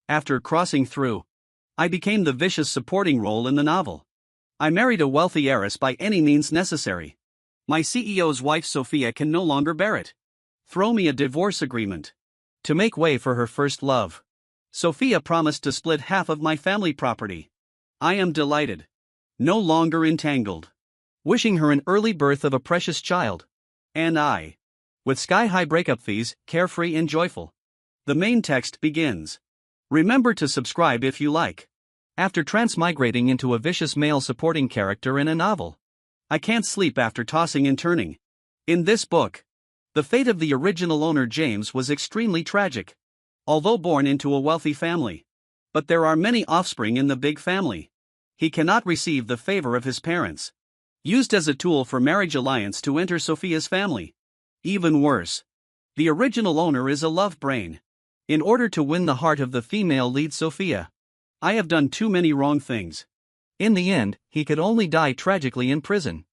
After crossing through, I became the vicious supporting role in the novel. I married a wealthy heiress by any means necessary. My CEO's wife Sophia can no longer bear it. Throw me a divorce agreement. To make way for her first love, Sophia promised to split half of my family property. I am delighted. No longer entangled. Wishing her an early birth of a precious child. And I, with sky-high breakup fees, carefree and joyful. The main text begins. Remember to subscribe if you like. After transmigrating into a vicious male supporting character in a novel, I can't sleep after tossing and turning. In this book, the fate of the original owner James was extremely tragic. Although born into a wealthy family, but there are many offspring in the big family, he cannot receive the favor of his parents. Used as a tool for marriage alliance to enter Sophia's family. Even worse, the original owner is a love brain. In order to win the heart of the female lead Sophia, I have done too many wrong things. In the end, he could only die tragically in prison.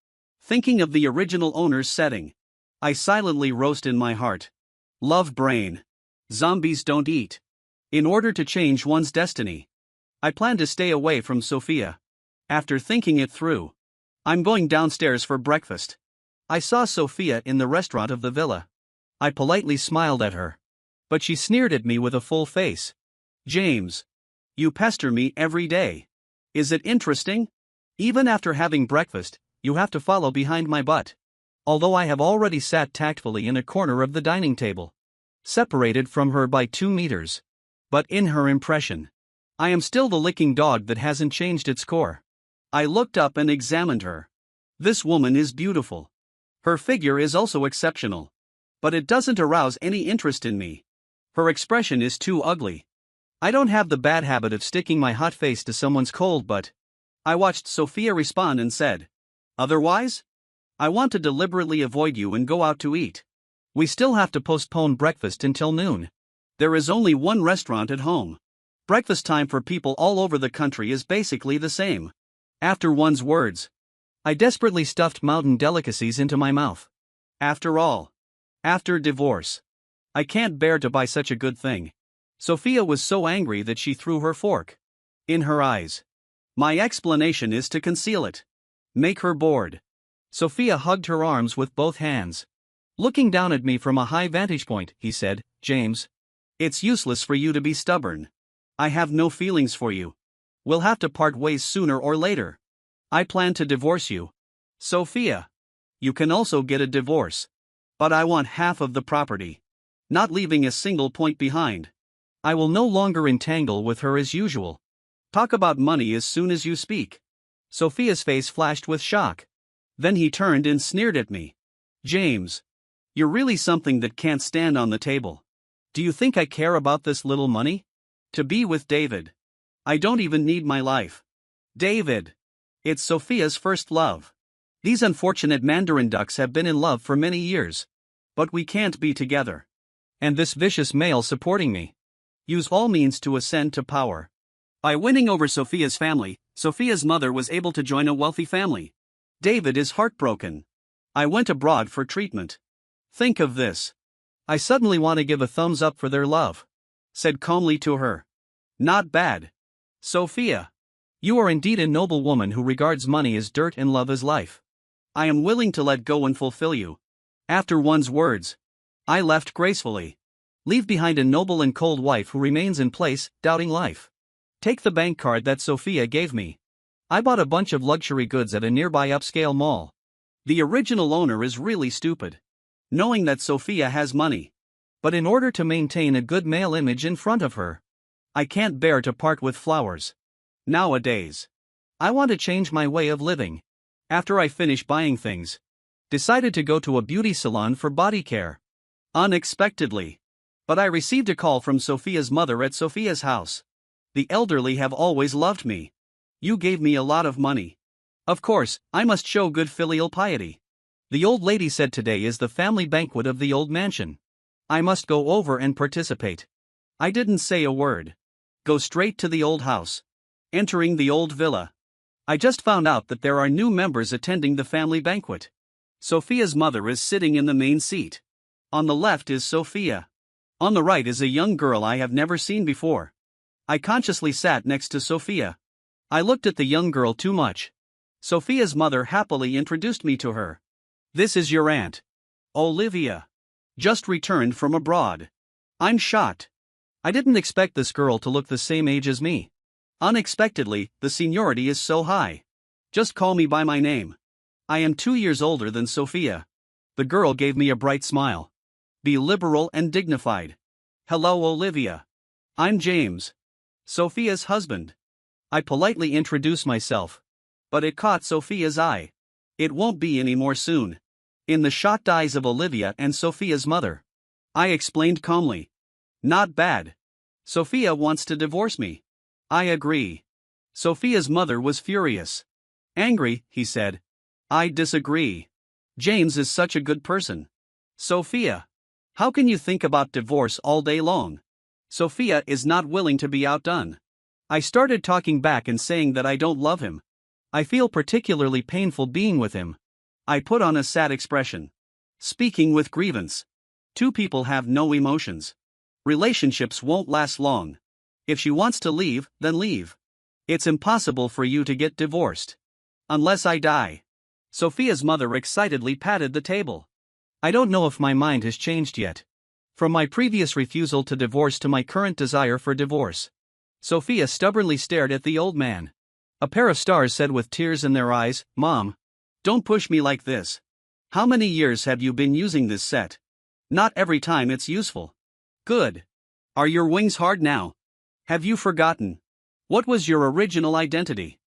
Thinking of the original owner's setting, I silently roast in my heart. Love brain. Zombies don't eat. In order to change one's destiny, I plan to stay away from Sophia. After thinking it through, I'm going downstairs for breakfast. I saw Sophia in the restaurant of the villa. I politely smiled at her, but she sneered at me with a full face. James, you pester me every day. Is it interesting? Even after having breakfast, you have to follow behind my butt. Although I have already sat tactfully in a corner of the dining table, separated from her by 2 meters. But in her impression, I am still the licking dog that hasn't changed its core. I looked up and examined her. This woman is beautiful. Her figure is also exceptional. But it doesn't arouse any interest in me. Her expression is too ugly. I don't have the bad habit of sticking my hot face to someone's cold butt. I watched Sophia respond and said, otherwise? I want to deliberately avoid you and go out to eat. We still have to postpone breakfast until noon. There is only one restaurant at home. Breakfast time for people all over the country is basically the same. After one's words, I desperately stuffed mountain delicacies into my mouth. After all, after divorce, I can't bear to buy such a good thing. Sophia was so angry that she threw her fork in her eyes. My explanation is to conceal it. Make her bored. Sophia hugged her arms with both hands. Looking down at me from a high vantage point, he said, James, it's useless for you to be stubborn. I have no feelings for you. We'll have to part ways sooner or later. I plan to divorce you. Sophia, you can also get a divorce. But I want half of the property. Not leaving a single point behind. I will no longer entangle with her as usual. Talk about money as soon as you speak. Sophia's face flashed with shock. Then he turned and sneered at me. James, you're really something that can't stand on the table. Do you think I care about this little money? To be with David. I don't even need my life. David. It's Sophia's first love. These unfortunate mandarin ducks have been in love for many years. But we can't be together. And this vicious male supporting me. Use all means to ascend to power. By winning over Sophia's family, Sophia's mother was able to join a wealthy family. David is heartbroken. I went abroad for treatment. Think of this. I suddenly want to give a thumbs up for their love. Said calmly to her. Not bad. Sophia. You are indeed a noble woman who regards money as dirt and love as life. I am willing to let go and fulfill you. After one's words, I left gracefully. Leave behind a noble and cold wife who remains in place, doubting life. Take the bank card that Sophia gave me. I bought a bunch of luxury goods at a nearby upscale mall. The original owner is really stupid. Knowing that Sophia has money. But in order to maintain a good male image in front of her, I can't bear to part with flowers. Nowadays, I want to change my way of living. After I finish buying things, decided to go to a beauty salon for body care. Unexpectedly. But I received a call from Sophia's mother at Sophia's house. The elderly have always loved me. You gave me a lot of money. Of course, I must show good filial piety. The old lady said today is the family banquet of the old mansion. I must go over and participate. I didn't say a word. Go straight to the old house. Entering the old villa. I just found out that there are new members attending the family banquet. Sophia's mother is sitting in the main seat. On the left is Sophia. On the right is a young girl I have never seen before. I consciously sat next to Sophia. I looked at the young girl too much. Sophia's mother happily introduced me to her. This is your aunt, Olivia. Just returned from abroad. I'm shocked. I didn't expect this girl to look the same age as me. Unexpectedly, the seniority is so high. Just call me by my name. I am 2 years older than Sophia. The girl gave me a bright smile. Be liberal and dignified. Hello, Olivia. I'm James, Sophia's husband. I politely introduced myself. But it caught Sophia's eye. It won't be any more soon. In the shocked eyes of Olivia and Sophia's mother, I explained calmly. Not bad. Sophia wants to divorce me. I agree. Sophia's mother was furious. Angry, he said. I disagree. James is such a good person. Sophia. How can you think about divorce all day long? Sophia is not willing to be outdone. I started talking back and saying that I don't love him. I feel particularly painful being with him. I put on a sad expression. Speaking with grievance. Two people have no emotions. Relationships won't last long. If she wants to leave, then leave. It's impossible for you to get divorced. Unless I die. Sophia's mother excitedly patted the table. I don't know if my mind has changed yet. From my previous refusal to divorce to my current desire for divorce. Sophia stubbornly stared at the old man. A pair of stars said with tears in their eyes, Mom, don't push me like this. How many years have you been using this set? Not every time it's useful. Good. Are your wings hard now? Have you forgotten? What was your original identity?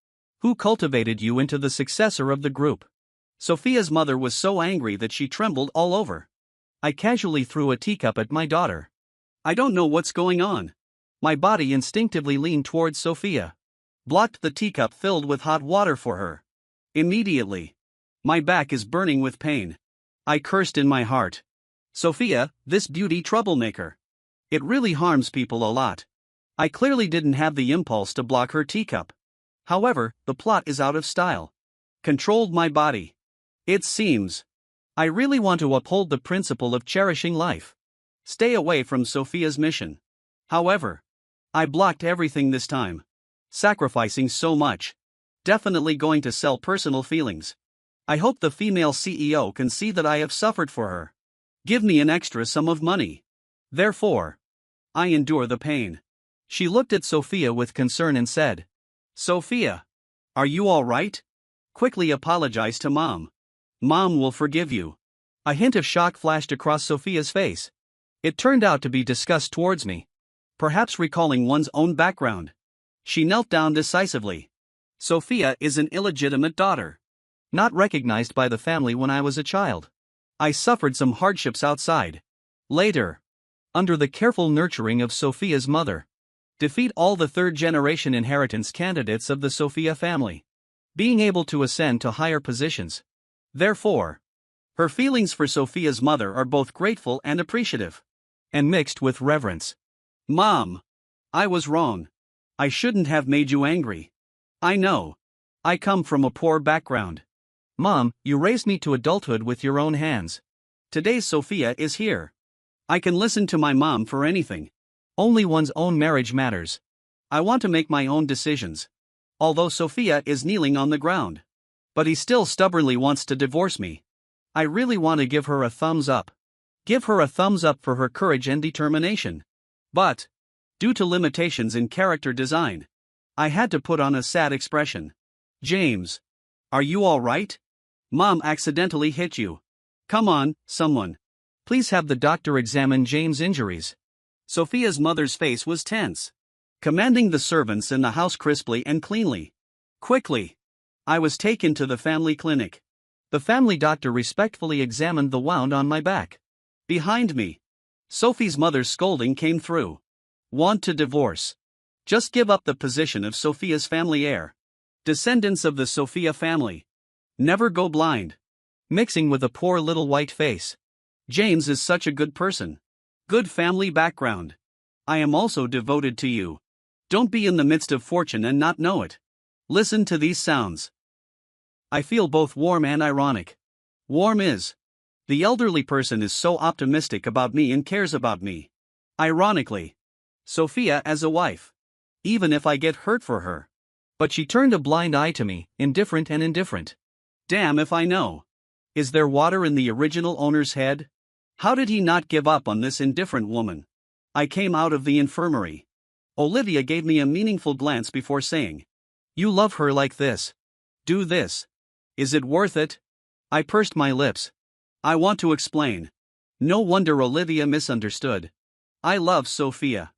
Who cultivated you into the successor of the group? Sophia's mother was so angry that she trembled all over. I casually threw a teacup at my daughter. I don't know what's going on. My body instinctively leaned towards Sophia. Blocked the teacup filled with hot water for her. Immediately. My back is burning with pain. I cursed in my heart. Sophia, this beauty troublemaker. It really harms people a lot. I clearly didn't have the impulse to block her teacup. However, the plot is out of style. Controlled my body. It seems. I really want to uphold the principle of cherishing life. Stay away from Sophia's mission. However, I blocked everything this time. Sacrificing so much. Definitely going to sell personal feelings. I hope the female CEO can see that I have suffered for her. Give me an extra sum of money. Therefore, I endure the pain. She looked at Sophia with concern and said, Sophia, are you all right? Quickly apologize to Mom. Mom will forgive you. A hint of shock flashed across Sophia's face. It turned out to be disgust towards me. Perhaps recalling one's own background. She knelt down decisively. Sophia is an illegitimate daughter. Not recognized by the family when I was a child. I suffered some hardships outside. Later, under the careful nurturing of Sophia's mother, defeat all the third-generation inheritance candidates of the Sophia family. Being able to ascend to higher positions. Therefore, her feelings for Sophia's mother are both grateful and appreciative. And mixed with reverence. Mom, I was wrong. I shouldn't have made you angry. I know. I come from a poor background. Mom, you raised me to adulthood with your own hands. Today's Sophia is here. I can listen to my mom for anything. Only one's own marriage matters. I want to make my own decisions. Although Sophia is kneeling on the ground. But he still stubbornly wants to divorce me. I really want to give her a thumbs up. Give her a thumbs up for her courage and determination. But, due to limitations in character design, I had to put on a sad expression. James, are you all right? Mom accidentally hit you. Come on, someone. Please have the doctor examine James' injuries. Sophia's mother's face was tense. Commanding the servants in the house crisply and cleanly. Quickly. I was taken to the family clinic. The family doctor respectfully examined the wound on my back. Behind me. Sophie's mother's scolding came through. Want to divorce. Just give up the position of Sophia's family heir. Descendants of the Sophia family. Never go blind. Mixing with a poor little white face. James is such a good person. Good family background. I am also devoted to you. Don't be in the midst of fortune and not know it. Listen to these sounds. I feel both warm and ironic. Warm is. The elderly person is so optimistic about me and cares about me. Ironically. Sophia as a wife. even if I get hurt for her. But she turned a blind eye to me, indifferent and indifferent. Damn if I know. Is there water in the original owner's head? How did he not give up on this indifferent woman? I came out of the infirmary. Olivia gave me a meaningful glance before saying, "You love her like this. Do this. Is it worth it?" I pursed my lips. I want to explain. No wonder Olivia misunderstood. I love Sophia.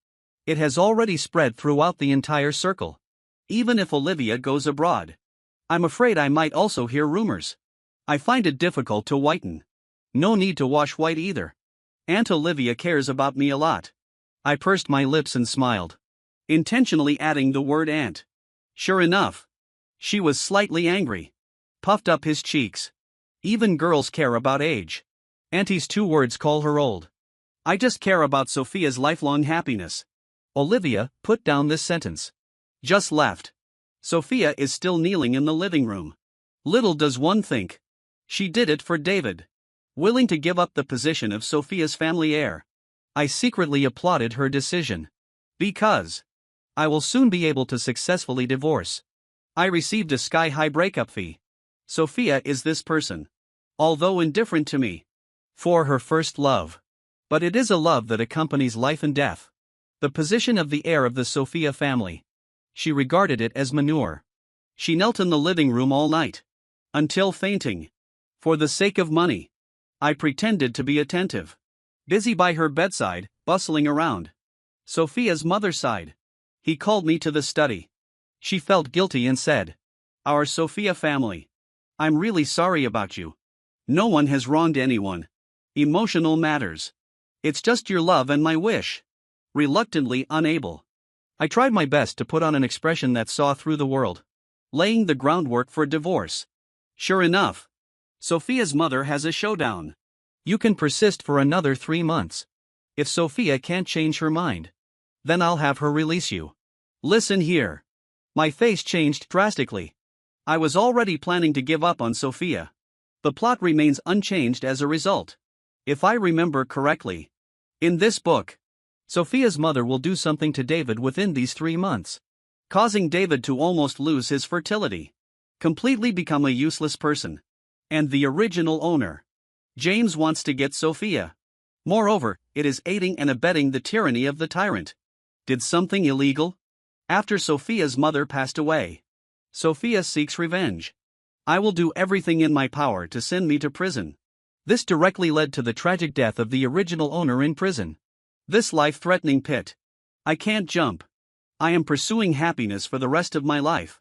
It has already spread throughout the entire circle. Even if Olivia goes abroad, I'm afraid I might also hear rumors. I find it difficult to whiten. No need to wash white either. Aunt Olivia cares about me a lot. I pursed my lips and smiled, intentionally adding the word aunt. Sure enough, she was slightly angry. Puffed up his cheeks. Even girls care about age. Auntie's 2 words call her old. I just care about Sophia's lifelong happiness. Olivia, put down this sentence. Just left. Sophia is still kneeling in the living room. Little does one think. She did it for David. Willing to give up the position of Sophia's family heir. I secretly applauded her decision. Because I will soon be able to successfully divorce. I received a sky-high breakup fee. Sophia is this person. Although indifferent to me. For her first love. But it is a love that accompanies life and death. The position of the heir of the Sophia family. She regarded it as manure. She knelt in the living room all night. Until fainting. For the sake of money. I pretended to be attentive. Busy by her bedside, bustling around. Sophia's mother sighed. He called me to the study. She felt guilty and said, "Our Sophia family. I'm really sorry about you. No one has wronged anyone. Emotional matters. It's just your love and my wish." Reluctantly unable. I tried my best to put on an expression that saw through the world. Laying the groundwork for divorce. Sure enough. Sophia's mother has a showdown. You can persist for another 3 months. If Sophia can't change her mind, then I'll have her release you. Listen here. My face changed drastically. I was already planning to give up on Sophia. The plot remains unchanged as a result. If I remember correctly. In this book, Sophia's mother will do something to David within these 3 months. Causing David to almost lose his fertility. Completely become a useless person. And the original owner, James, wants to get Sophia. Moreover, it is aiding and abetting the tyranny of the tyrant. Did something illegal? After Sophia's mother passed away. Sophia seeks revenge. I will do everything in my power to send me to prison. This directly led to the tragic death of the original owner in prison. This life-threatening pit. I can't jump. I am pursuing happiness for the rest of my life.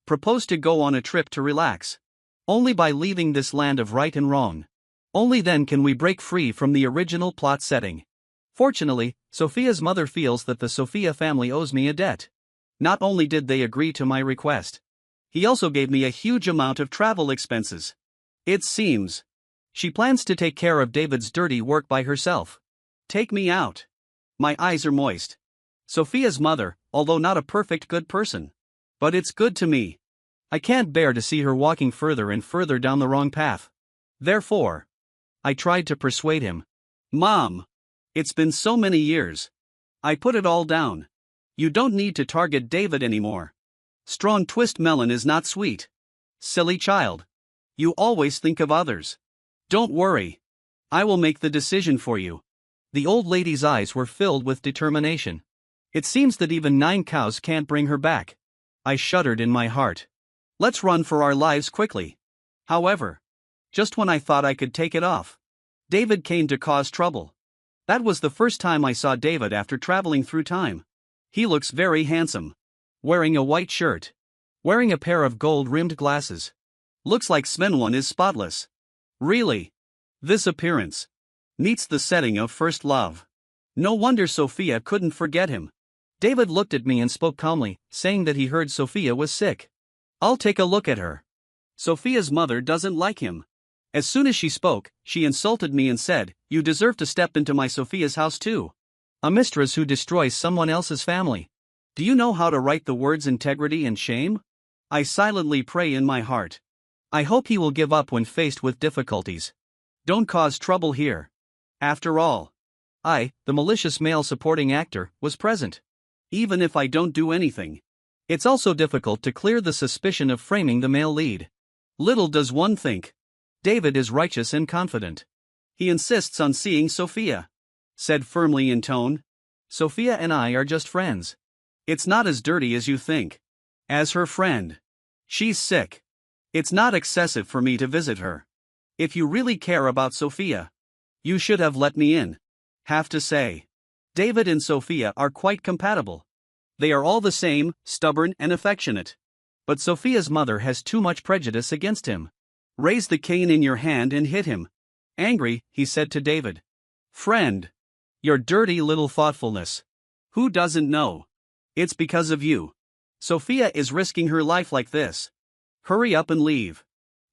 Propose to go on a trip to relax. Only by leaving this land of right and wrong. Only then can we break free from the original plot setting. Fortunately, Sophia's mother feels that the Sophia family owes me a debt. Not only did they agree to my request, he also gave me a huge amount of travel expenses. It seems she plans to take care of David's dirty work by herself. Take me out. My eyes are moist. Sophia's mother, although not a perfect good person, but it's good to me. I can't bear to see her walking further and further down the wrong path. Therefore, I tried to persuade him. Mom, it's been so many years. I put it all down. You don't need to target David anymore. Strong twist melon is not sweet. Silly child. You always think of others. Don't worry. I will make the decision for you. The old lady's eyes were filled with determination. It seems that even 9 cows can't bring her back. I shuddered in my heart. Let's run for our lives quickly. However, just when I thought I could take it off, David came to cause trouble. That was the first time I saw David after traveling through time. He looks very handsome. Wearing a white shirt. Wearing a pair of gold-rimmed glasses. Looks like Svenwan is spotless. Really? This appearance meets the setting of first love. No wonder Sophia couldn't forget him. David looked at me and spoke calmly, saying that he heard Sophia was sick. I'll take a look at her. Sophia's mother doesn't like him. As soon as she spoke, she insulted me and said, "You deserve to step into my Sophia's house too. A mistress who destroys someone else's family. Do you know how to write the words integrity and shame?" I silently pray in my heart. I hope he will give up when faced with difficulties. Don't cause trouble here. After all, I, the malicious male supporting actor, was present. even if I don't do anything. It's also difficult to clear the suspicion of framing the male lead. Little does one think. David is righteous and confident. He insists on seeing Sophia. Said firmly in tone. Sophia and I are just friends. It's not as dirty as you think. As her friend. She's sick. It's not excessive for me to visit her. If you really care about Sophia, you should have let me in. Have to say, David and Sophia are quite compatible. They are all the same, stubborn and affectionate. But Sophia's mother has too much prejudice against him. Raise the cane in your hand and hit him. Angry, he said to David. Friend. Your dirty little thoughtfulness. Who doesn't know? It's because of you. Sophia is risking her life like this. Hurry up and leave.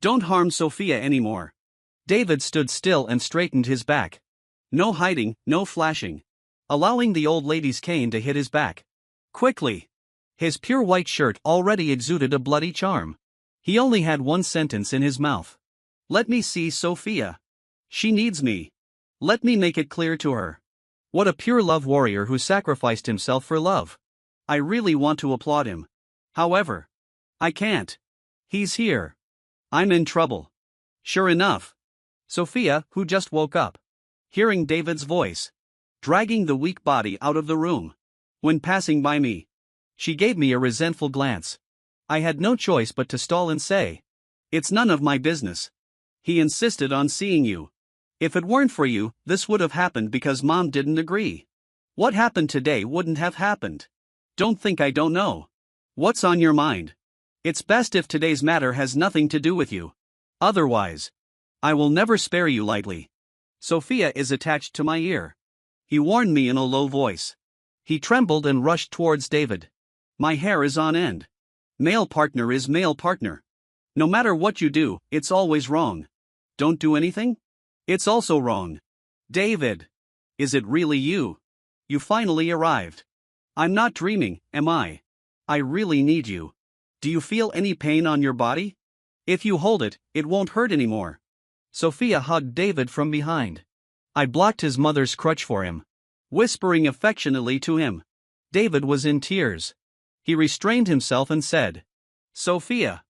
Don't harm Sophia anymore. David stood still and straightened his back. No hiding, no flashing. Allowing the old lady's cane to hit his back. Quickly. His pure white shirt already exuded a bloody charm. He only had one sentence in his mouth. Let me see Sophia. She needs me. Let me make it clear to her. What a pure love warrior who sacrificed himself for love. I really want to applaud him. However, I can't. He's here. I'm in trouble. Sure enough. Sophia, who just woke up, hearing David's voice, dragging the weak body out of the room. When passing by me, she gave me a resentful glance. I had no choice but to stall and say, It's none of my business. He insisted on seeing you. If it weren't for you, this would have happened because Mom didn't agree. What happened today wouldn't have happened. Don't think I don't know. What's on your mind? It's best if today's matter has nothing to do with you. Otherwise, I will never spare you lightly. Sophia is attached to my ear. He warned me in a low voice. He trembled and rushed towards David. My hair is on end. Male partner is male partner. No matter what you do, it's always wrong. Don't do anything? It's also wrong. David. Is it really you? You finally arrived. I'm not dreaming, am I? I really need you. Do you feel any pain on your body? If you hold it, it won't hurt anymore. Sophia hugged David from behind. I blocked his mother's crutch for him, whispering affectionately to him. David was in tears. He restrained himself and said, Sophia.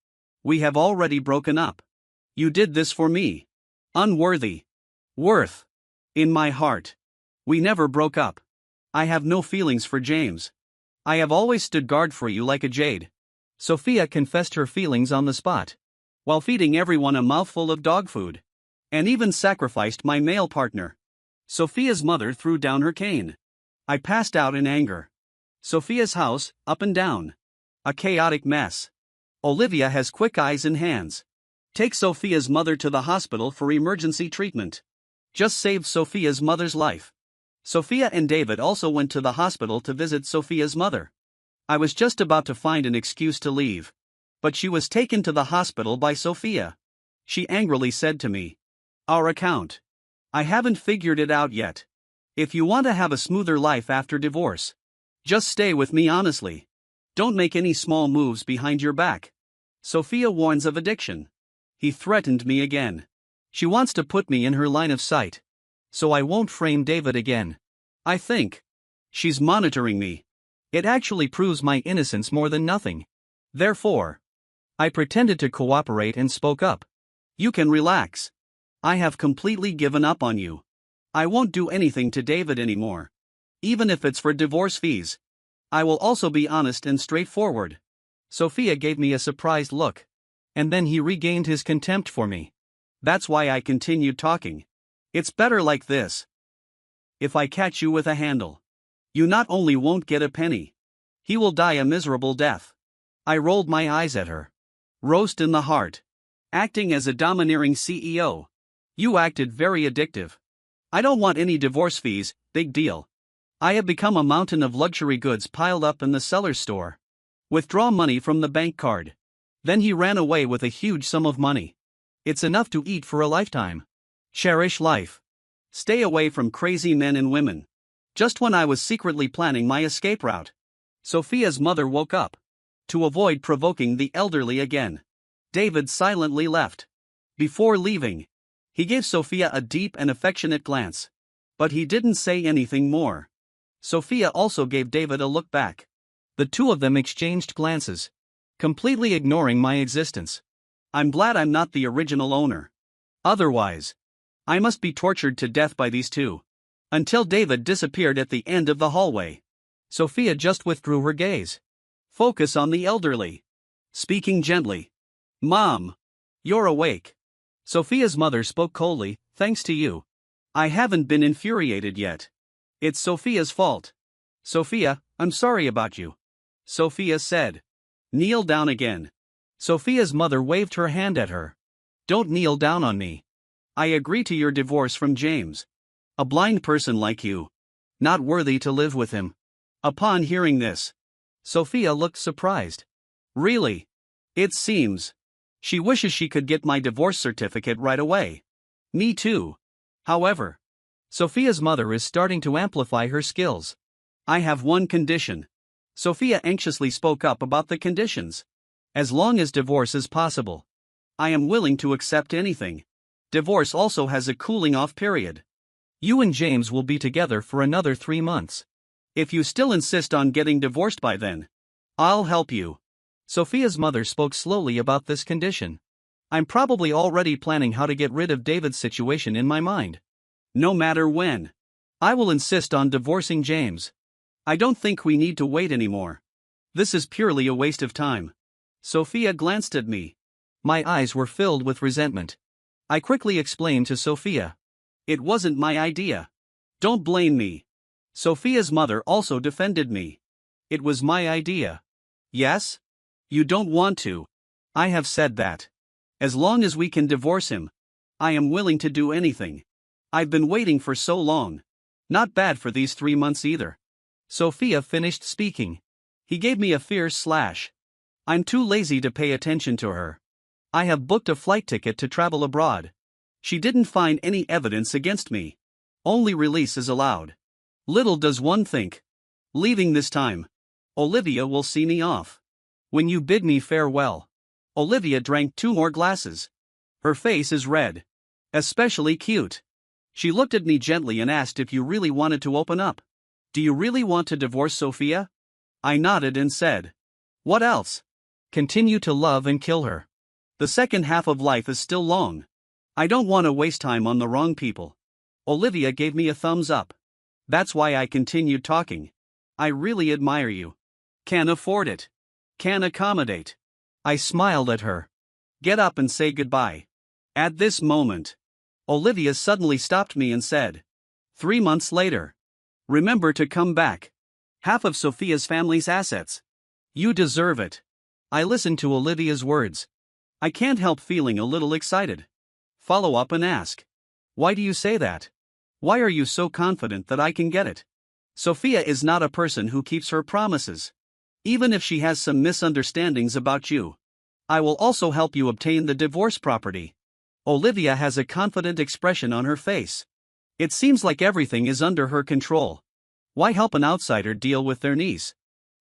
We have already broken up. You did this for me. Unworthy. Worth. In my heart. We never broke up. I have no feelings for James. I have always stood guard for you like a jade. Sophia confessed her feelings on the spot, while feeding everyone a mouthful of dog food. And even sacrificed my male partner. Sophia's mother threw down her cane. I passed out in anger. Sophia's house, up and down. A chaotic mess. Olivia has quick eyes and hands. Take Sophia's mother to the hospital for emergency treatment. Just saved Sophia's mother's life. Sophia and David also went to the hospital to visit Sophia's mother. I was just about to find an excuse to leave. But she was taken to the hospital by Sophia. She angrily said to me, Our account. I haven't figured it out yet. If you want to have a smoother life after divorce, just stay with me honestly. Don't make any small moves behind your back. Sophia warns of addiction. He threatened me again. She wants to put me in her line of sight. So I won't frame David again. I think. She's monitoring me. It actually proves my innocence more than nothing. Therefore, I pretended to cooperate and spoke up. You can relax. I have completely given up on you. I won't do anything to David anymore. Even if it's for divorce fees. I will also be honest and straightforward. Sophia gave me a surprised look. And then he regained his contempt for me. That's why I continued talking. It's better like this. If I catch you with a handle, you not only won't get a penny, he will die a miserable death. I rolled my eyes at her. Roast in the heart. Acting as a domineering CEO. You acted very addictive. I don't want any divorce fees, big deal. I have become a mountain of luxury goods piled up in the seller's store. Withdraw money from the bank card. Then he ran away with a huge sum of money. It's enough to eat for a lifetime. Cherish life. Stay away from crazy men and women. Just when I was secretly planning my escape route, Sophia's mother woke up. To avoid provoking the elderly again, David silently left. Before leaving, he gave Sophia a deep and affectionate glance. But he didn't say anything more. Sophia also gave David a look back. The two of them exchanged glances, completely ignoring my existence. I'm glad I'm not the original owner. Otherwise, I must be tortured to death by these two. Until David disappeared at the end of the hallway. Sophia just withdrew her gaze. Focus on the elderly. Speaking gently. Mom. You're awake. Sophia's mother spoke coldly, thanks to you. I haven't been infuriated yet. It's Sophia's fault. Sophia, I'm sorry about you. Sophia said. Kneel down again. Sophia's mother waved her hand at her. Don't kneel down on me. I agree to your divorce from James. A blind person like you. Not worthy to live with him. Upon hearing this, Sophia looked surprised. Really? It seems. She wishes she could get my divorce certificate right away. Me too. However, Sophia's mother is starting to amplify her skills. I have one condition. Sophia anxiously spoke up about the conditions. As long as divorce is possible. I am willing to accept anything. Divorce also has a cooling off period. You and James will be together for another 3 months. If you still insist on getting divorced by then, I'll help you. Sophia's mother spoke slowly about this condition. I'm probably already planning how to get rid of David's situation in my mind. No matter when. I will insist on divorcing James. I don't think we need to wait anymore. This is purely a waste of time. Sophia glanced at me. My eyes were filled with resentment. I quickly explained to Sophia. It wasn't my idea. Don't blame me. Sophia's mother also defended me. It was my idea. Yes? You don't want to. I have said that. As long as we can divorce him, I am willing to do anything. I've been waiting for so long. Not bad for these 3 months either. Sophia finished speaking. He gave me a fierce slash. I'm too lazy to pay attention to her. I have booked a flight ticket to travel abroad. She didn't find any evidence against me. Only release is allowed. Little does one think. Leaving this time, Olivia will see me off. When you bid me farewell. Olivia drank 2 more glasses. Her face is red. Especially cute. She looked at me gently and asked if you really wanted to open up. Do you really want to divorce Sophia? I nodded and said. What else? Continue to love and kill her. The second half of life is still long. I don't want to waste time on the wrong people. Olivia gave me a thumbs up. That's why I continued talking. I really admire you. Can afford it. Can accommodate. I smiled at her. Get up and say goodbye. At this moment, Olivia suddenly stopped me and said. 3 months later. Remember to come back. Half of Sophia's family's assets. You deserve it. I listened to Olivia's words. I can't help feeling a little excited. Follow up and ask. Why do you say that? Why are you so confident that I can get it? Sophia is not a person who keeps her promises. Even if she has some misunderstandings about you. I will also help you obtain the divorce property. Olivia has a confident expression on her face. It seems like everything is under her control. Why help an outsider deal with their niece?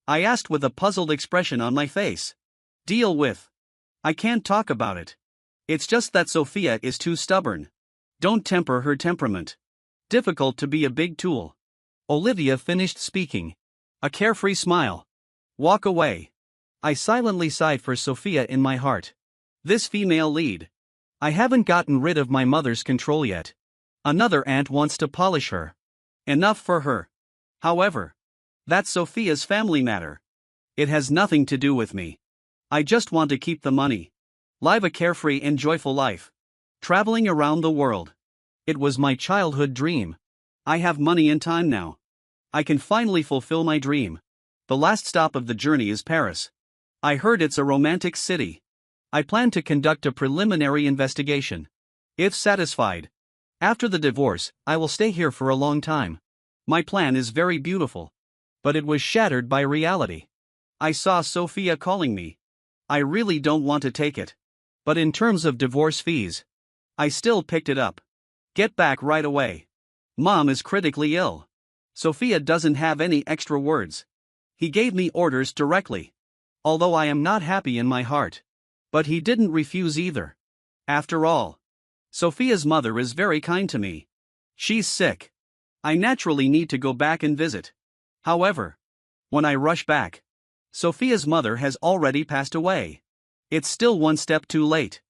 I asked with a puzzled expression on my face. Deal with? I can't talk about it. It's just that Sophia is too stubborn. Don't temper her temperament. Difficult to be a big tool. Olivia finished speaking. A carefree smile. Walk away. I silently sighed for Sophia in my heart. This female lead. I haven't gotten rid of my mother's control yet. Another aunt wants to polish her. Enough for her. However, that's Sophia's family matter. It has nothing to do with me. I just want to keep the money. Live a carefree and joyful life. Traveling around the world. It was my childhood dream. I have money and time now. I can finally fulfill my dream. The last stop of the journey is Paris. I heard it's a romantic city. I plan to conduct a preliminary investigation. If satisfied, after the divorce, I will stay here for a long time. My plan is very beautiful. But it was shattered by reality. I saw Sophia calling me. I really don't want to take it. But in terms of divorce fees, I still picked it up. Get back right away. Mom is critically ill. Sophia doesn't have any extra words. He gave me orders directly. Although I am not happy in my heart. But he didn't refuse either. After all, Sophia's mother is very kind to me. She's sick. I naturally need to go back and visit. However, when I rush back, Sophia's mother has already passed away. It's still one step too late.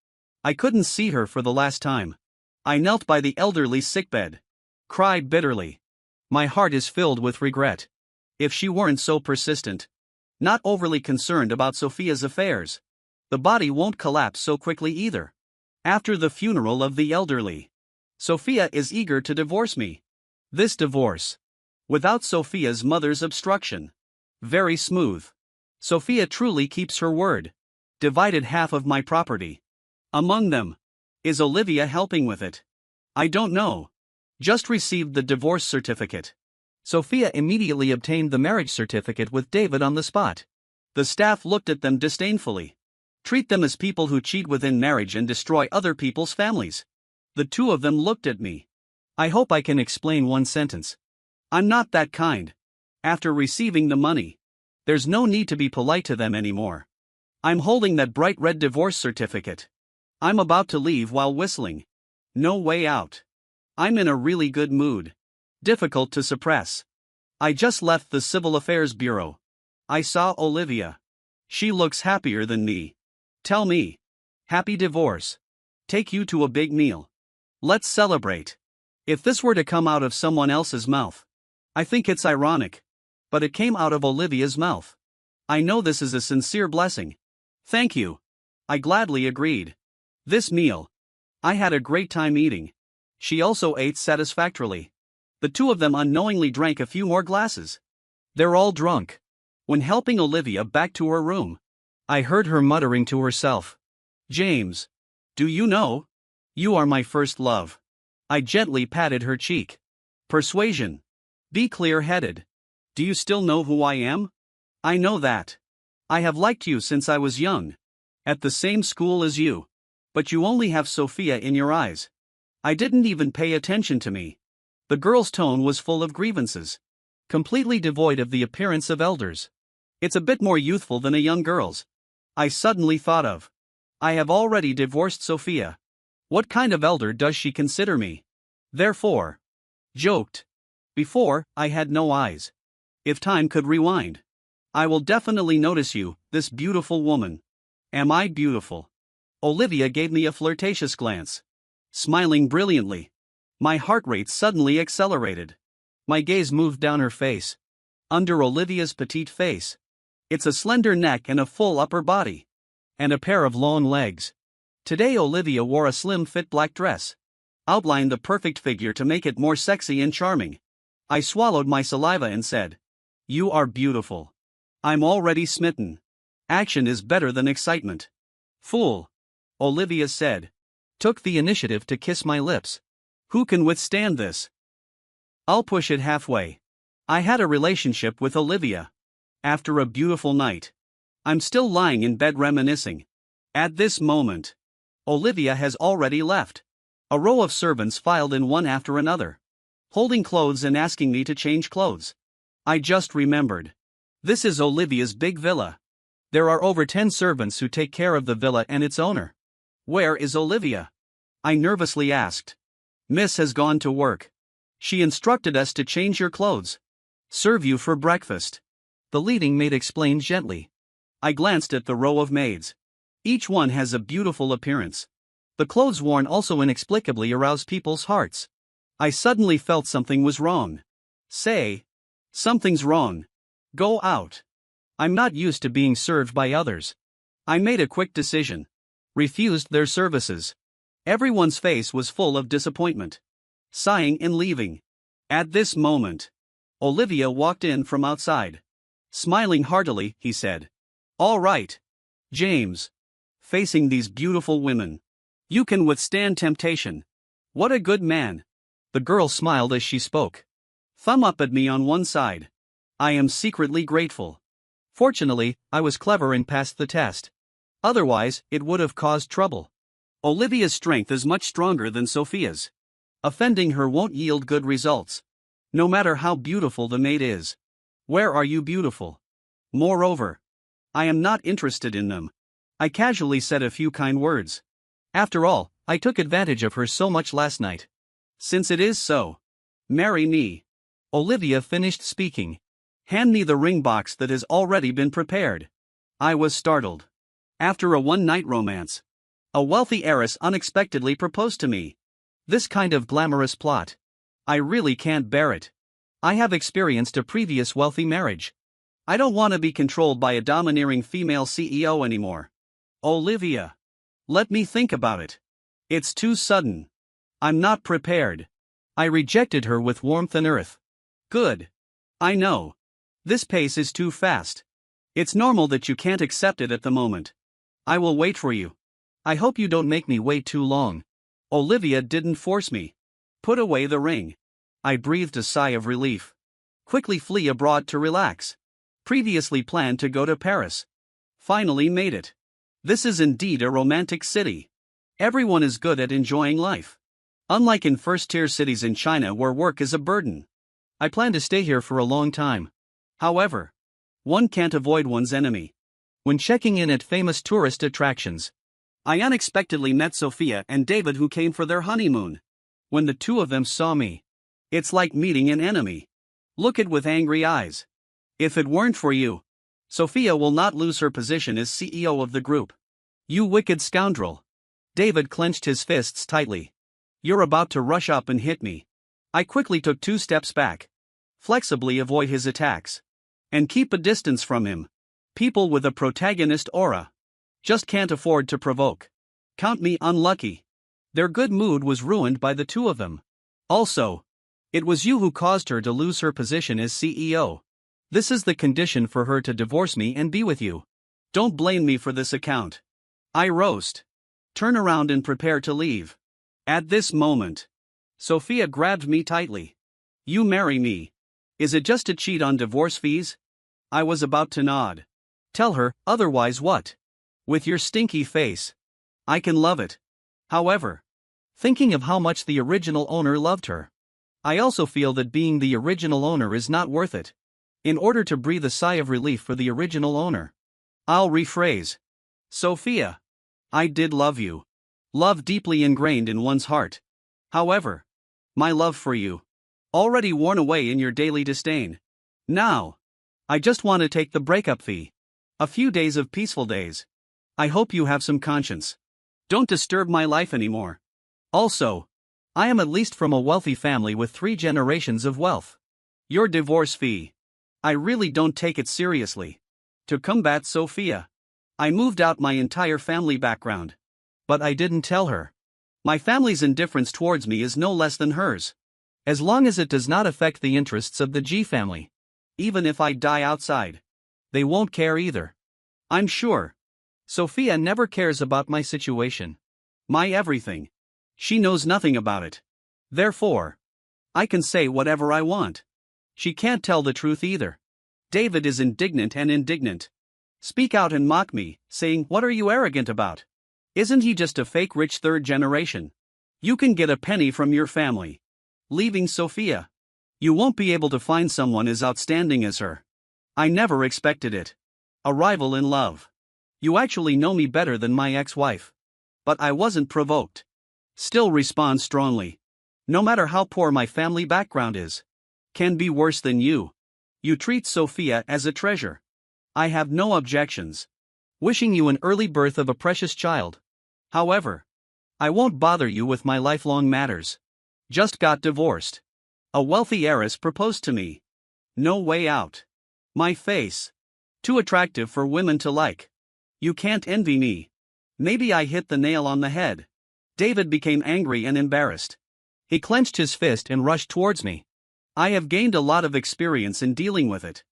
I couldn't see her for the last time. I knelt by the elderly sickbed. Cried bitterly. My heart is filled with regret. If she weren't so persistent, not overly concerned about Sophia's affairs, the body won't collapse so quickly either. After the funeral of the elderly, Sophia is eager to divorce me. This divorce, without Sophia's mother's obstruction, very smooth. Sophia truly keeps her word. Divided half of my property. Among them. Is Olivia helping with it? I don't know. Just received the divorce certificate. Sophia immediately obtained the marriage certificate with David on the spot. The staff looked at them disdainfully. Treat them as people who cheat within marriage and destroy other people's families. The two of them looked at me. I hope I can explain one sentence. I'm not that kind. After receiving the money, there's no need to be polite to them anymore. I'm holding that bright red divorce certificate. I'm about to leave while whistling. No way out. I'm in a really good mood. Difficult to suppress. I just left the Civil Affairs Bureau. I saw Olivia. She looks happier than me. Tell me. Happy divorce. Take you to a big meal. Let's celebrate. If this were to come out of someone else's mouth, I think it's ironic. But it came out of Olivia's mouth. I know this is a sincere blessing. Thank you. I gladly agreed. This meal. I had a great time eating. She also ate satisfactorily. The two of them unknowingly drank a few more glasses. They're all drunk. When helping Olivia back to her room, I heard her muttering to herself. James. Do you know? You are my first love. I gently patted her cheek. Persuasion. Be clear-headed. Do you still know who I am? I know that. I have liked you since I was young. At the same school as you. But you only have Sophia in your eyes. I didn't even pay attention to me. The girl's tone was full of grievances. Completely devoid of the appearance of elders. It's a bit more youthful than a young girl's. I suddenly thought of. I have already divorced Sophia. What kind of elder does she consider me? Therefore. Joked. Before, I had no eyes. If time could rewind. I will definitely notice you, this beautiful woman. Am I beautiful? Olivia gave me a flirtatious glance. Smiling brilliantly. My heart rate suddenly accelerated. My gaze moved down her face. Under Olivia's petite face. It's a slender neck and a full upper body. And a pair of long legs. Today Olivia wore a slim fit black dress. Outlined the perfect figure to make it more sexy and charming. I swallowed my saliva and said. You are beautiful. I'm already smitten. Action is better than excitement. Fool. Olivia said. Took the initiative to kiss my lips. Who can withstand this? I'll push it halfway. I had a relationship with Olivia. After a beautiful night. I'm still lying in bed reminiscing. At this moment. Olivia has already left. A row of servants filed in one after another. Holding clothes and asking me to change clothes. I just remembered. This is Olivia's big villa. There are over 10 servants who take care of the villa and its owner. Where is Olivia? I nervously asked. Miss has gone to work. She instructed us to change your clothes. Serve you for breakfast. The leading maid explained gently. I glanced at the row of maids. Each one has a beautiful appearance. The clothes worn also inexplicably aroused people's hearts. I suddenly felt something was wrong. Say. Something's wrong. Go out. I'm not used to being served by others. I made a quick decision. Refused their services. Everyone's face was full of disappointment. Sighing and leaving. At this moment. Olivia walked in from outside. Smiling heartily, he said. All right. James. Facing these beautiful women. You can withstand temptation. What a good man. The girl smiled as she spoke. Thumb up at me on one side. I am secretly grateful. Fortunately, I was clever and passed the test. Otherwise, it would have caused trouble. Olivia's strength is much stronger than Sophia's. Offending her won't yield good results. No matter how beautiful the maid is. Where are you beautiful? Moreover, I am not interested in them. I casually said a few kind words. After all, I took advantage of her so much last night. Since it is so, marry me. Olivia finished speaking. Hand me the ring box that has already been prepared. I was startled. After a one-night romance, a wealthy heiress unexpectedly proposed to me. This kind of glamorous plot. I really can't bear it. I have experienced a previous wealthy marriage. I don't want to be controlled by a domineering female CEO anymore. Olivia. Let me think about it. It's too sudden. I'm not prepared. I rejected her with warmth and earth. Good. I know. This pace is too fast. It's normal that you can't accept it at the moment. I will wait for you. I hope you don't make me wait too long. Olivia didn't force me. Put away the ring. I breathed a sigh of relief. Quickly flee abroad to relax. Previously planned to go to Paris. Finally made it. This is indeed a romantic city. Everyone is good at enjoying life. Unlike in first-tier cities in China where work is a burden. I plan to stay here for a long time. However, one can't avoid one's enemy. When checking in at famous tourist attractions, I unexpectedly met Sophia and David, who came for their honeymoon. When the two of them saw me, it's like meeting an enemy. Look at with angry eyes. If it weren't for you, Sophia will not lose her position as CEO of the group. You wicked scoundrel. David clenched his fists tightly. You're about to rush up and hit me. I quickly took 2 steps back. Flexibly avoid his attacks. And keep a distance from him. People with a protagonist aura just can't afford to provoke. Count me unlucky. Their good mood was ruined by the two of them. Also, it was you who caused her to lose her position as CEO. This is the condition for her to divorce me and be with you. Don't blame me for this account. I roast. Turn around and prepare to leave. At this moment, Sophia grabbed me tightly. You marry me. Is it just to cheat on divorce fees? I was about to nod. Tell her, otherwise what? With your stinky face. I can love it. However, thinking of how much the original owner loved her, I also feel that being the original owner is not worth it. In order to breathe a sigh of relief for the original owner, I'll rephrase. Sophia, I did love you. Love deeply ingrained in one's heart. However, my love for you, already worn away in your daily disdain. Now, I just want to take the breakup fee. A few days of peaceful days. I hope you have some conscience. Don't disturb my life anymore. Also, I am at least from a wealthy family with 3 generations of wealth. Your divorce fee. I really don't take it seriously. To combat Sophia, I moved out my entire family background. But I didn't tell her. My family's indifference towards me is no less than hers. As long as it does not affect the interests of the G family. Even if I die outside, they won't care either. I'm sure. Sophia never cares about my situation. My everything. She knows nothing about it. Therefore, I can say whatever I want. She can't tell the truth either. David is indignant. Speak out and mock me, saying, "What are you arrogant about? Isn't he just a fake rich 3rd generation? You can get a penny from your family. Leaving Sophia. You won't be able to find someone as outstanding as her. I never expected it. A rival in love. You actually know me better than my ex-wife. But I wasn't provoked. Still respond strongly. No matter how poor my family background is. Can be worse than you. You treat Sophia as a treasure. I have no objections. Wishing you an early birth of a precious child. However, I won't bother you with my lifelong matters. Just got divorced. A wealthy heiress proposed to me. No way out. My face. Too attractive for women to like. You can't envy me. Maybe I hit the nail on the head. David became angry and embarrassed. He clenched his fist and rushed towards me. I have gained a lot of experience in dealing with it.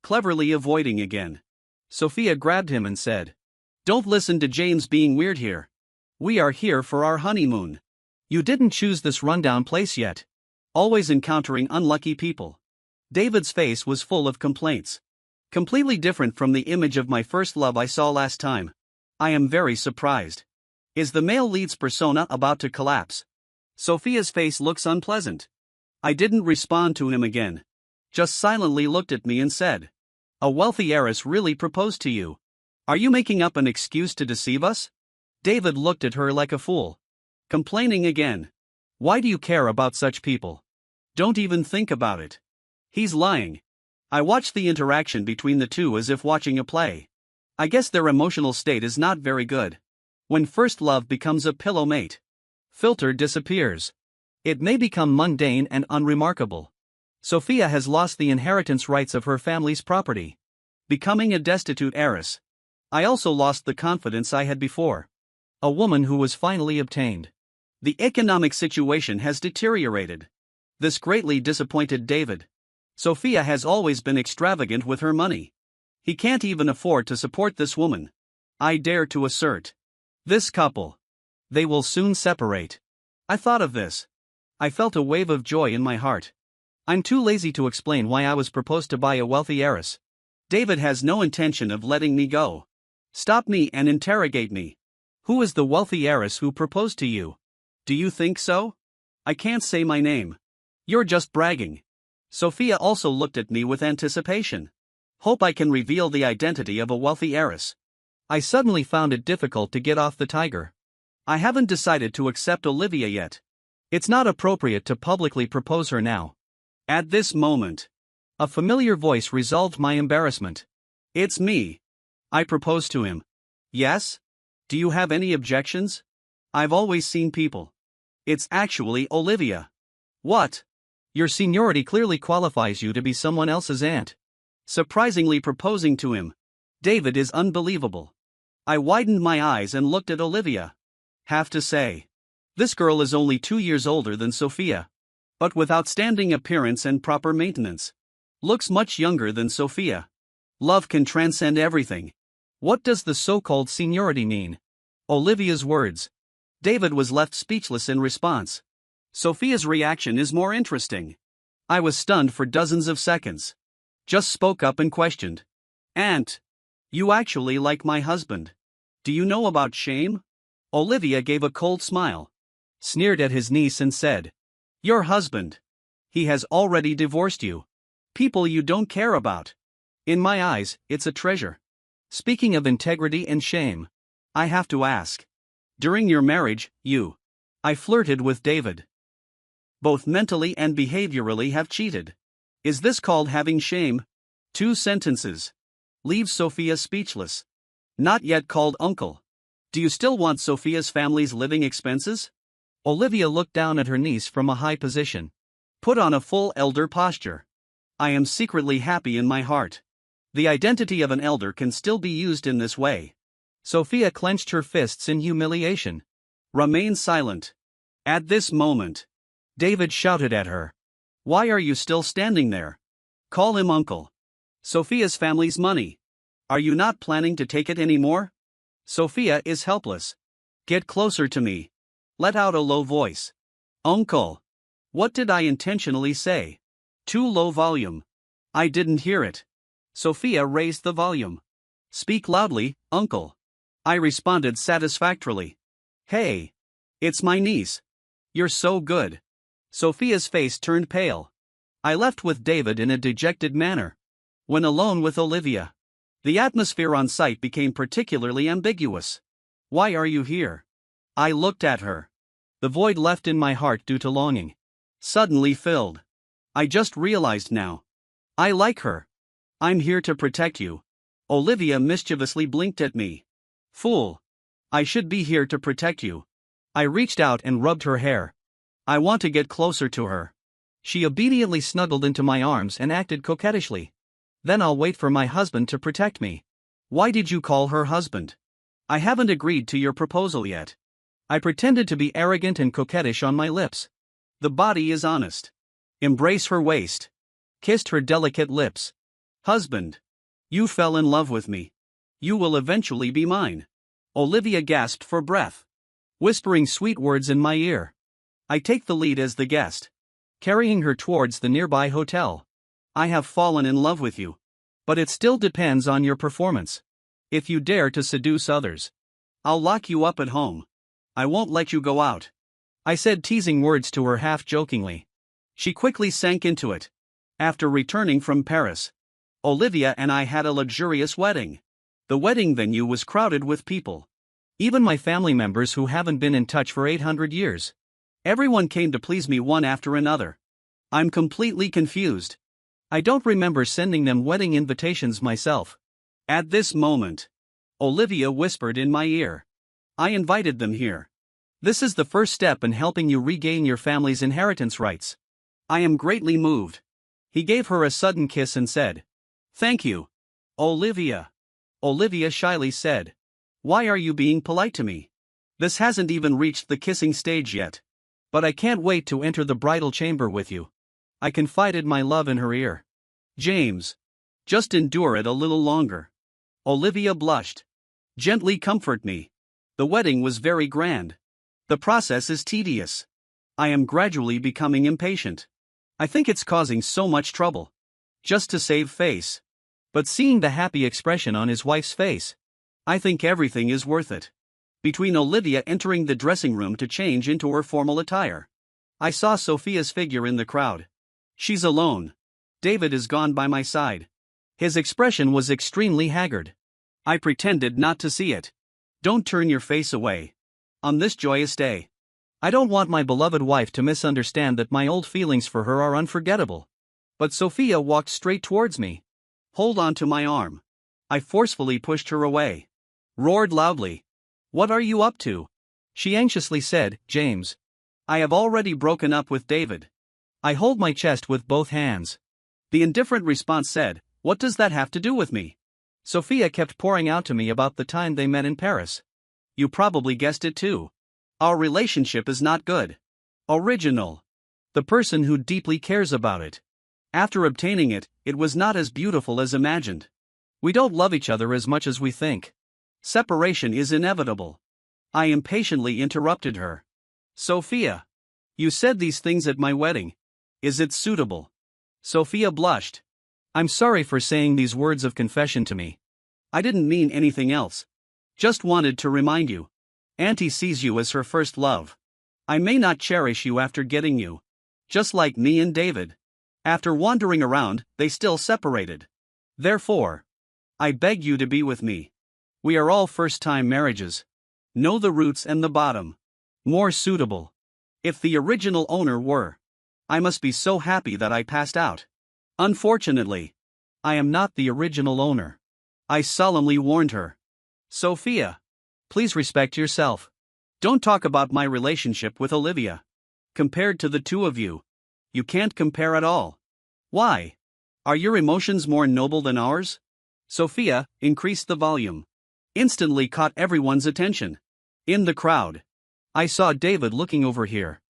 Cleverly avoiding again. Sophia grabbed him and said, "Don't listen to James being weird here. We are here for our honeymoon. You didn't choose this rundown place yet. Always encountering unlucky people." David's face was full of complaints. Completely different from the image of my first love I saw last time. I am very surprised. Is the male lead's persona about to collapse? Sophia's face looks unpleasant. I didn't respond to him again. Just silently looked at me and said, "A wealthy heiress really proposed to you. Are you making up an excuse to deceive us?" David looked at her like a fool. Complaining again. Why do you care about such people? Don't even think about it. He's lying. I watched the interaction between the two as if watching a play. I guess their emotional state is not very good. When first love becomes a pillow mate, filter disappears. It may become mundane and unremarkable. Sophia has lost the inheritance rights of her family's property, becoming a destitute heiress. I also lost the confidence I had before. A woman who was finally obtained. The economic situation has deteriorated. This greatly disappointed David. Sophia has always been extravagant with her money. He can't even afford to support this woman. I dare to assert. This couple. They will soon separate. I thought of this. I felt a wave of joy in my heart. I'm too lazy to explain why I was proposed to by a wealthy heiress. David has no intention of letting me go. Stop me and interrogate me. Who is the wealthy heiress who proposed to you? Do you think so? I can't say my name. You're just bragging. Sophia also looked at me with anticipation. Hope I can reveal the identity of a wealthy heiress. I suddenly found it difficult to get off the tiger. I haven't decided to accept Olivia yet. It's not appropriate to publicly propose her now. At this moment, a familiar voice resolved my embarrassment. It's me. I proposed to him. Yes? Do you have any objections? I've always seen people. It's actually Olivia. What? Your seniority clearly qualifies you to be someone else's aunt. Surprisingly proposing to him. David is unbelievable. I widened my eyes and looked at Olivia. Have to say, this girl is only 2 years older than Sophia, but with outstanding appearance and proper maintenance. Looks much younger than Sophia. Love can transcend everything. What does the so-called seniority mean? Olivia's words. David was left speechless in response. Sophia's reaction is more interesting. I was stunned for dozens of seconds. Just spoke up and questioned. Aunt, you actually like my husband. Do you know about shame? Olivia gave a cold smile, sneered at his niece and said, your husband. He has already divorced you. People you don't care about. In my eyes, it's a treasure. Speaking of integrity and shame, I have to ask. During your marriage, I flirted with David. Both mentally and behaviorally have cheated. Is this called having shame? 2 sentences. Leaves Sophia speechless. Not yet called uncle. Do you still want Sophia's family's living expenses? Olivia looked down at her niece from a high position. Put on a full elder posture. I am secretly happy in my heart. The identity of an elder can still be used in this way. Sophia clenched her fists in humiliation. Remain silent. At this moment, David shouted at her. Why are you still standing there? Call him uncle. Sophia's family's money. Are you not planning to take it anymore? Sophia is helpless. Get closer to me. Let out a low voice. Uncle. What did I intentionally say? Too low volume. I didn't hear it. Sophia raised the volume. Speak loudly, uncle. I responded satisfactorily. Hey. It's my niece. You're so good. Sophia's face turned pale. I left with David in a dejected manner. When alone with Olivia, the atmosphere on site became particularly ambiguous. Why are you here? I looked at her. The void left in my heart due to longing suddenly filled. I just realized now. I like her. I'm here to protect you. Olivia mischievously blinked at me. Fool. I should be here to protect you. I reached out and rubbed her hair. I want to get closer to her. She obediently snuggled into my arms and acted coquettishly. Then I'll wait for my husband to protect me. Why did you call her husband? I haven't agreed to your proposal yet. I pretended to be arrogant and coquettish on my lips. The body is honest. Embrace her waist. Kissed her delicate lips. Husband. You fell in love with me. You will eventually be mine. Olivia gasped for breath, whispering sweet words in my ear. I take the lead as the guest, carrying her towards the nearby hotel. I have fallen in love with you. But it still depends on your performance. If you dare to seduce others, I'll lock you up at home. I won't let you go out. I said teasing words to her half-jokingly. She quickly sank into it. After returning from Paris, Olivia and I had a luxurious wedding. The wedding venue was crowded with people. Even my family members who haven't been in touch for 800 years. Everyone came to please me one after another. I'm completely confused. I don't remember sending them wedding invitations myself. At this moment, Olivia whispered in my ear. I invited them here. This is the first step in helping you regain your family's inheritance rights. I am greatly moved. He gave her a sudden kiss and said, Thank you, Olivia. Olivia shyly said, Why are you being polite to me? This hasn't even reached the kissing stage yet. But I can't wait to enter the bridal chamber with you. I confided my love in her ear. James, just endure it a little longer. Olivia blushed. Gently comfort me. The wedding was very grand. The process is tedious. I am gradually becoming impatient. I think it's causing so much trouble. Just to save face. But seeing the happy expression on his wife's face, I think everything is worth it. Between Olivia entering the dressing room to change into her formal attire, I saw Sophia's figure in the crowd. She's alone. David is gone by my side. His expression was extremely haggard. I pretended not to see it. Don't turn your face away. On this joyous day, I don't want my beloved wife to misunderstand that my old feelings for her are unforgettable. But Sophia walked straight towards me. Hold on to my arm. I forcefully pushed her away. Roared loudly. What are you up to? She anxiously said, James. I have already broken up with David. I hold my chest with both hands. The indifferent response said, What does that have to do with me? Sophia kept pouring out to me about the time they met in Paris. You probably guessed it too. Our relationship is not good. Original. The person who deeply cares about it. After obtaining it, it was not as beautiful as imagined. We don't love each other as much as we think. Separation is inevitable. I impatiently interrupted her. Sophia. You said these things at my wedding. Is it suitable? Sophia blushed. I'm sorry for saying these words of confession to me. I didn't mean anything else. Just wanted to remind you. Auntie sees you as her first love. I may not cherish you after getting you. Just like me and David. After wandering around, they still separated. Therefore, I beg you to be with me. We are all first-time marriages. Know the roots and the bottom. More suitable. If the original owner were, I must be so happy that I passed out. Unfortunately, I am not the original owner. I solemnly warned her. Sophia, please respect yourself. Don't talk about my relationship with Olivia. Compared to the two of you, you can't compare at all. Why? Are your emotions more noble than ours? Sophia increased the volume. Instantly caught everyone's attention. In the crowd, I saw David looking over here.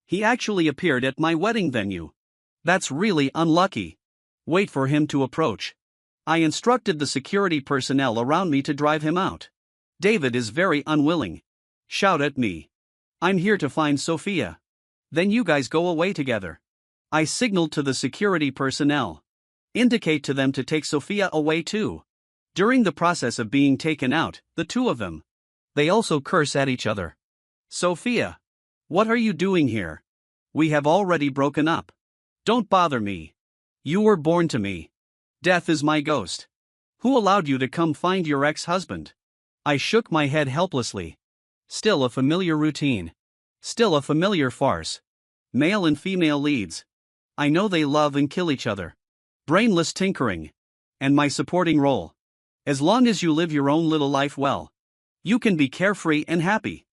He actually appeared at my wedding venue. That's really unlucky. Wait for him to approach. I instructed the security personnel around me to drive him out. David is very unwilling. Shout at me. I'm here to find Sophia. Then you guys go away together. I signaled to the security personnel. Indicate to them to take Sophia away too. During the process of being taken out, the two of them, they also curse at each other. Sophia, what are you doing here? We have already broken up. Don't bother me. You were born to me. Death is my ghost. Who allowed you to come find your ex-husband? I shook my head helplessly. Still a familiar routine. Still a familiar farce. Male and female leads. I know they love and kill each other. Brainless tinkering. And my supporting role. As long as you live your own little life well, you can be carefree and happy.